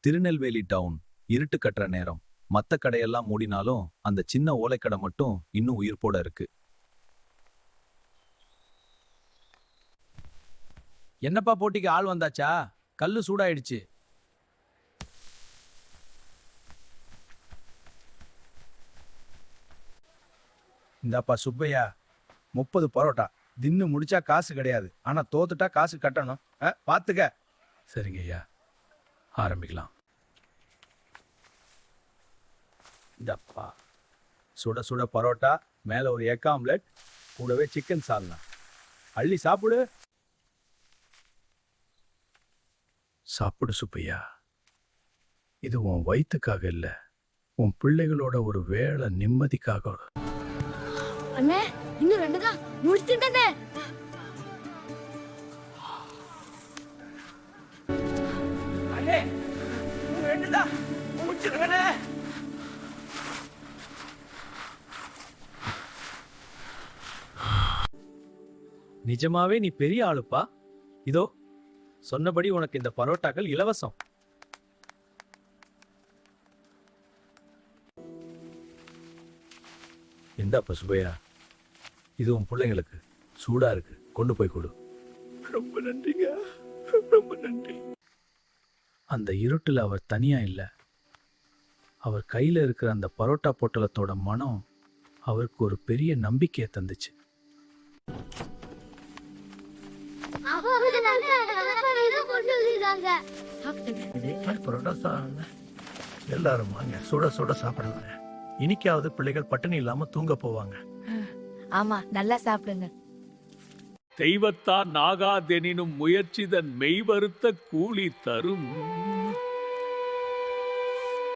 Tirunelveli down இருட்டு கட்டுற நேரம். மத்த கடையெல்லாம் மூடினாலும் அந்த சின்ன ஓலைக்கடை மட்டும் இன்னும் உயிர்ப்போட இருக்கு. என்னப்பா போட்டிக்கு ஆள் வந்தாச்சா? கல்லு சூடாயிடுச்சு. இந்தாப்பா சுப்பையா, 30 பரோட்டா. தின்னு முடிச்சா காசு கிடையாது, ஆனா தோத்துட்டா காசு கட்டணும். பாத்துக்க. சரிங்க ஐயா, ஆரம்பிக்கலாம். இந்தப்பா சுட சுட பரோட்டா, மேல ஒரு எக் ஆம்லெட், கூடவே சிக்கன் சால்னா. அள்ளி சாப்பிடு. சாப்பிடு சுப்பையா. இது உன் வயிற்றுக்காக இல்ல, உன் பிள்ளைகளோட ஒரு வேளை நிம்மதிக்காக. அண்ணே, இன்னும் 2 தான் முடிச்சிட்டேனே. அண்ணே, 2 தான் முடிச்சிருக்கனே. நிஜமாவே நீ பெரிய ஆளுப்பா. இதோ சொன்னபடி உனக்கு இந்த பரோட்டாக்கள் இலவசம். இந்தாப்பா சுபையா, இது உன் பிள்ளைங்களுக்கு சூடா இருக்கு, கொண்டு போய் கொடு. ரொம்ப நன்றிங்க, ரொம்ப நன்றி. அந்த இருட்டுல அவர் தனியா இல்ல. அவர் கையில இருக்கிற அந்த பரோட்டா பொட்டலத்தோட மனம் அவருக்கு ஒரு பெரிய நம்பிக்கையை தந்துச்சு. எல்லாரும் வாங்க, சுட சுட சாப்பிடுவாங்க. இனிக்காவது பிள்ளைகள் பட்டினி இல்லாம தூங்க போவாங்க. ஆமா, நல்லா சாப்பிடுங்க. தெய்வத்தான் நாகாதெனினும் முயற்சிதன் மெய்வருத்த கூலி தரும்.